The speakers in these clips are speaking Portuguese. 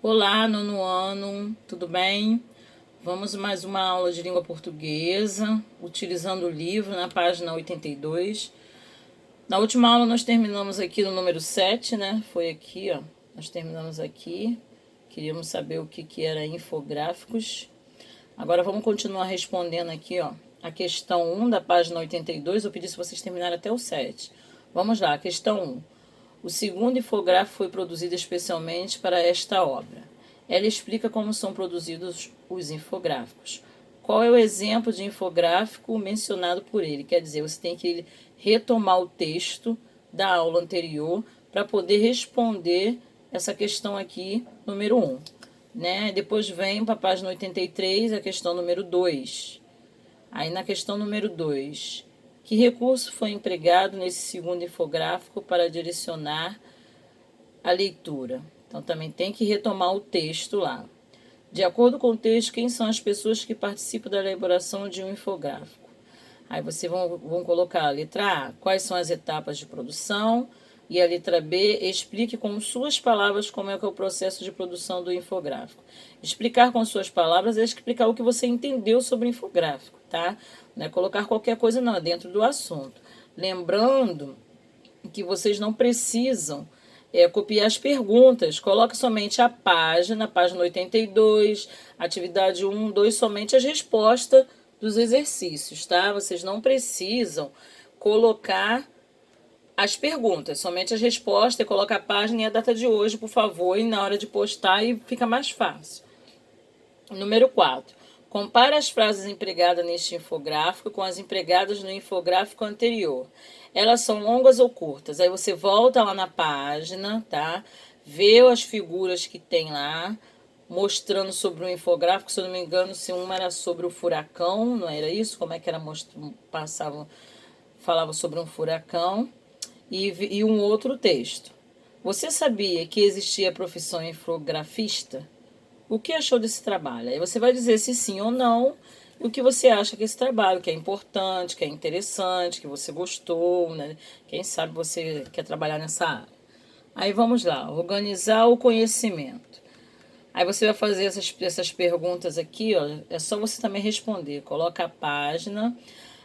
Olá, nono ano, tudo bem? Vamos mais uma aula de língua portuguesa, utilizando o livro na página 82. Na última aula nós terminamos aqui no número 7, né? Foi aqui, ó. Nós terminamos aqui. Queríamos saber o que era infográficos. Agora vamos continuar respondendo aqui, ó. A questão 1 da página 82. Eu pedi se vocês terminarem até o 7. Vamos lá, questão 1. O segundo infográfico foi produzido especialmente para esta obra. Ela explica como são produzidos os infográficos. Qual é o exemplo de infográfico mencionado por ele? Quer dizer, você tem que retomar o texto da aula anterior para poder responder essa questão aqui, número 1. Né? Depois vem para a página 83, a questão número 2. Aí na questão número 2, que recurso foi empregado nesse segundo infográfico para direcionar a leitura? Então também tem que retomar o texto lá. De acordo com o texto, quem são as pessoas que participam da elaboração de um infográfico? Aí vocês vão colocar a letra A, quais são as etapas de produção, e a letra B, explique com suas palavras como é que é o processo de produção do infográfico. Explicar com suas palavras é explicar o que você entendeu sobre o infográfico, tá? Não é colocar qualquer coisa não, é dentro do assunto. Lembrando que vocês não precisam copiar as perguntas. Coloque somente a página 82, atividade 1, 2, somente as respostas dos exercícios, tá? Vocês não precisam colocar as perguntas, somente as respostas, e coloca a página e a data de hoje, por favor, e na hora de postar e fica mais fácil. Número 4. Compare as frases empregadas neste infográfico com as empregadas no infográfico anterior. Elas são longas ou curtas? Aí você volta lá na página, tá? Vê as figuras que tem lá, mostrando sobre o infográfico. Se eu não me engano, se uma era sobre o furacão, não era isso? Como é que era? Falava sobre um furacão. E um outro texto. Você sabia que existia a profissão infografista? O que achou desse trabalho? Aí você vai dizer se sim ou não, e o que você acha que esse trabalho, que é importante, que é interessante, que você gostou, né? Quem sabe você quer trabalhar nessa área. Aí vamos lá, organizar o conhecimento. Aí você vai fazer essas perguntas aqui, ó, é só você também responder. Coloca a página.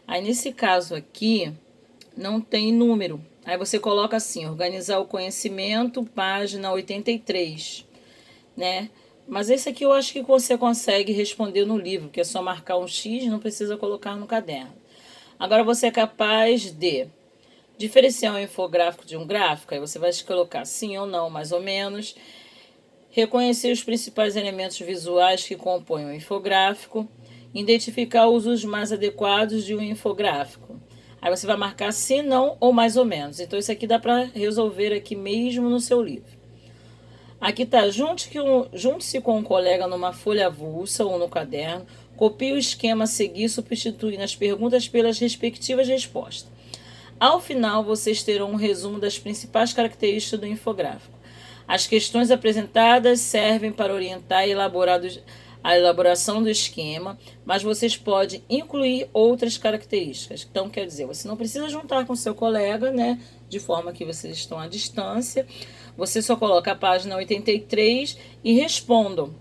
Aí nesse caso aqui, não tem número. Aí você coloca assim, organizar o conhecimento, página 83, né? Mas esse aqui eu acho que você consegue responder no livro, que é só marcar um X, não precisa colocar no caderno. Agora você é capaz de diferenciar um infográfico de um gráfico, aí você vai colocar sim ou não, mais ou menos. Reconhecer os principais elementos visuais que compõem o infográfico. Identificar os usos mais adequados de um infográfico. Aí você vai marcar sim, não ou mais ou menos. Então isso aqui dá para resolver aqui mesmo no seu livro. Aqui tá, junte-se com um colega numa folha avulsa ou no caderno, copie o esquema a seguir, substituindo as perguntas pelas respectivas respostas. Ao final, vocês terão um resumo das principais características do infográfico. As questões apresentadas servem para orientar a elaboração do esquema, mas vocês podem incluir outras características. Então, quer dizer, você não precisa juntar com seu colega, né? De forma que vocês estão à distância. Você só coloca a página 83 e respondam.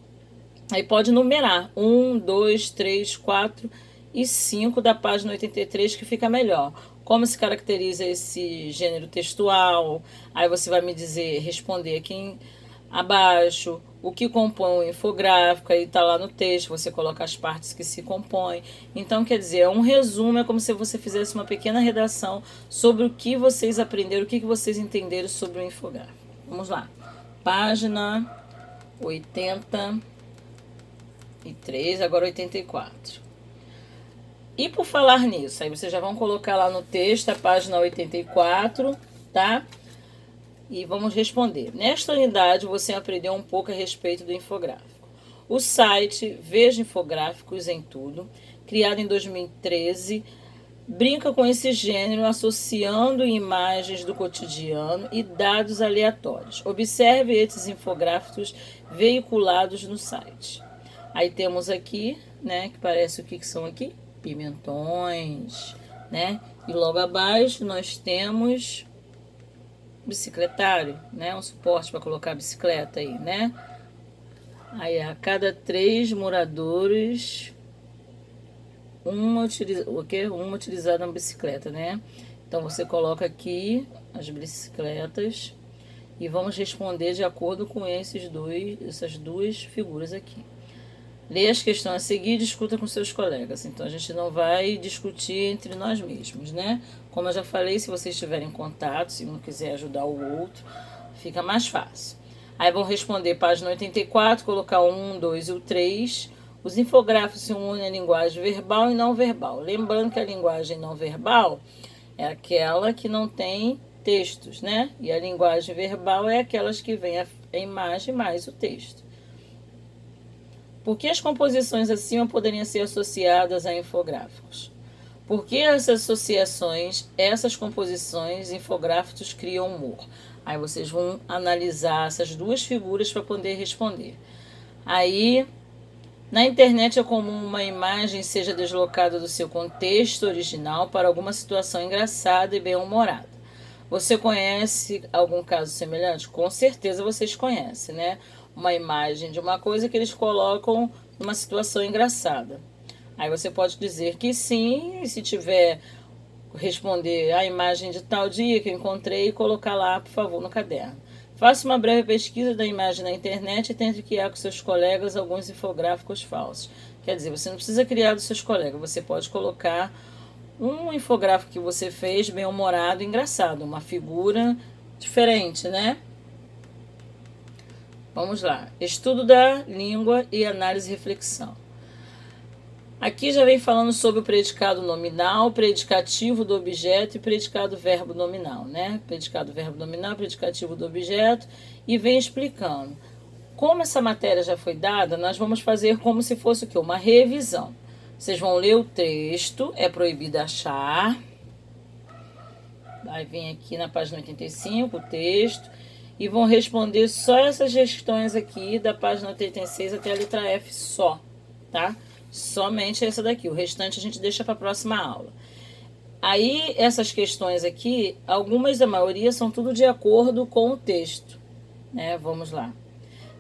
Aí pode numerar 1, 2, 3, 4 e 5 da página 83, que fica melhor. Como se caracteriza esse gênero textual? Aí você vai me dizer, responder aqui abaixo, o que compõe o infográfico, aí tá lá no texto, você coloca as partes que se compõem. Então, quer dizer, é um resumo, é como se você fizesse uma pequena redação sobre o que vocês aprenderam, o que vocês entenderam sobre o infográfico. Vamos lá. Página 83, agora 84. E por falar nisso, aí vocês já vão colocar lá no texto a página 84, tá? E vamos responder. Nesta unidade, você aprendeu um pouco a respeito do infográfico. O site Veja Infográficos em Tudo, criado em 2013, brinca com esse gênero associando imagens do cotidiano e dados aleatórios. Observe esses infográficos veiculados no site. Aí temos aqui, né, que parece o que são aqui? Pimentões, né? E logo abaixo nós temos bicicletário, né? Um suporte para colocar a bicicleta aí, né? Aí, a cada 3 moradores, uma utilizada na bicicleta, né? Então, você coloca aqui as bicicletas e vamos responder de acordo com essas duas figuras aqui. Lê as questões a seguir e discuta com seus colegas. Então, a gente não vai discutir entre nós mesmos, né? Como eu já falei, se vocês tiverem contato, se um quiser ajudar o outro, fica mais fácil. Aí vão responder página 84, colocar o 1, 2 e o 3. Os infográficos se unem à linguagem verbal e não verbal. Lembrando que a linguagem não verbal é aquela que não tem textos, né? E a linguagem verbal é aquelas que vem a imagem mais o texto. Por que as composições acima poderiam ser associadas a infográficos? Por que essas associações, essas composições, infográficos criam humor? Aí vocês vão analisar essas duas figuras para poder responder. Aí, na internet é comum uma imagem seja deslocada do seu contexto original para alguma situação engraçada e bem-humorada. Você conhece algum caso semelhante? Com certeza vocês conhecem, né? Uma imagem de uma coisa que eles colocam numa situação engraçada. Aí você pode dizer que sim, e se tiver, responder a imagem de tal dia que eu encontrei e colocar lá, por favor, no caderno. Faça uma breve pesquisa da imagem na internet e tente criar com seus colegas alguns infográficos falsos. Quer dizer, você não precisa criar dos seus colegas, você pode colocar um infográfico que você fez, bem-humorado, engraçado, uma figura diferente, né? Vamos lá. Estudo da língua e análise e reflexão. Aqui já vem falando sobre o predicado nominal, predicativo do objeto e predicado verbo nominal, né? Predicado verbo nominal, predicativo do objeto, e vem explicando. Como essa matéria já foi dada, nós vamos fazer como se fosse o quê? Uma revisão. Vocês vão ler o texto, é proibido achar. Vai vir aqui na página 85 o texto e vão responder só essas questões aqui da página 86 até a letra F só, tá? Somente essa daqui, o restante a gente deixa para a próxima aula. Aí, essas questões aqui, algumas da maioria são tudo de acordo com o texto, né? Vamos lá.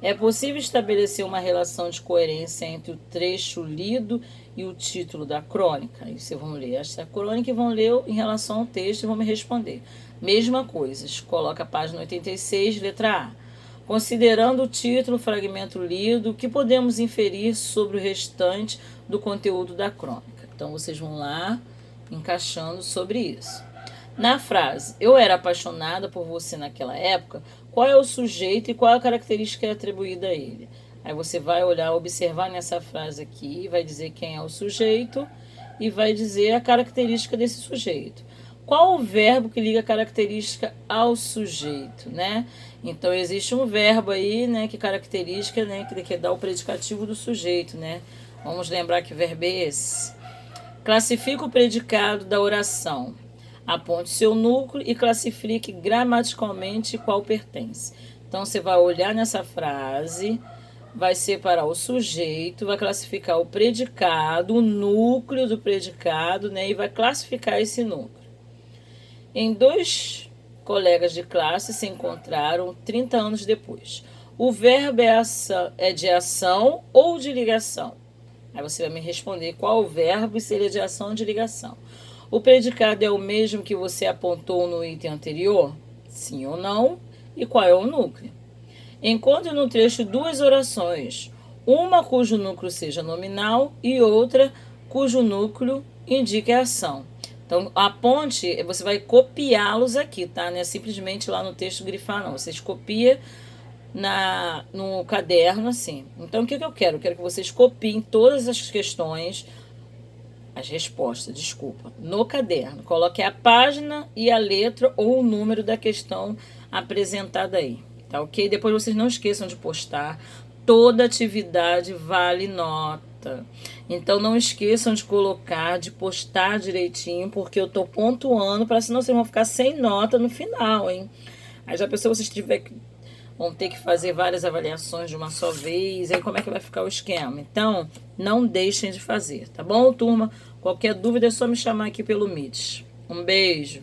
É possível estabelecer uma relação de coerência entre o trecho lido e o título da crônica? Aí vocês vão ler essa crônica e vão ler em relação ao texto e vão me responder. Mesma coisa, coloca a página 86, letra A. Considerando o título, fragmento lido, o que podemos inferir sobre o restante do conteúdo da crônica? Então, vocês vão lá encaixando sobre isso. Na frase, eu era apaixonada por você naquela época, qual é o sujeito e qual é a característica atribuída a ele? Aí você vai olhar, observar nessa frase aqui, vai dizer quem é o sujeito e vai dizer a característica desse sujeito. Qual o verbo que liga a característica ao sujeito, né? Então, existe um verbo aí, né, que característica, né, que dá o predicativo do sujeito, né? Vamos lembrar que verbo é esse. Classifica o predicado da oração. Aponte seu núcleo e classifique gramaticalmente qual pertence. Então, você vai olhar nessa frase, vai separar o sujeito, vai classificar o predicado, o núcleo do predicado, né, e vai classificar esse núcleo. Em 2 colegas de classe se encontraram 30 anos depois. O verbo é de ação ou de ligação? Aí você vai me responder qual o verbo e se ele é de ação ou de ligação. O predicado é o mesmo que você apontou no item anterior? Sim ou não? E qual é o núcleo? Encontre no trecho 2 orações, uma cujo núcleo seja nominal e outra cujo núcleo indique a ação. Então, aponte, você vai copiá-los aqui, tá? Não é simplesmente lá no texto grifar, não. Vocês copiam no caderno, assim. Então, o que eu quero? Eu quero que vocês copiem todas as questões, as respostas, desculpa, no caderno. Coloque a página e a letra ou o número da questão apresentada aí, tá ok? Depois vocês não esqueçam de postar. Toda atividade vale nota. Então, não esqueçam de colocar, de postar direitinho, porque eu tô pontuando, para senão vocês vão ficar sem nota no final, hein? Aí já pensou, vocês vão ter que fazer várias avaliações de uma só vez, aí como é que vai ficar o esquema? Então, não deixem de fazer, tá bom, turma? Qualquer dúvida é só me chamar aqui pelo Meet. Um beijo!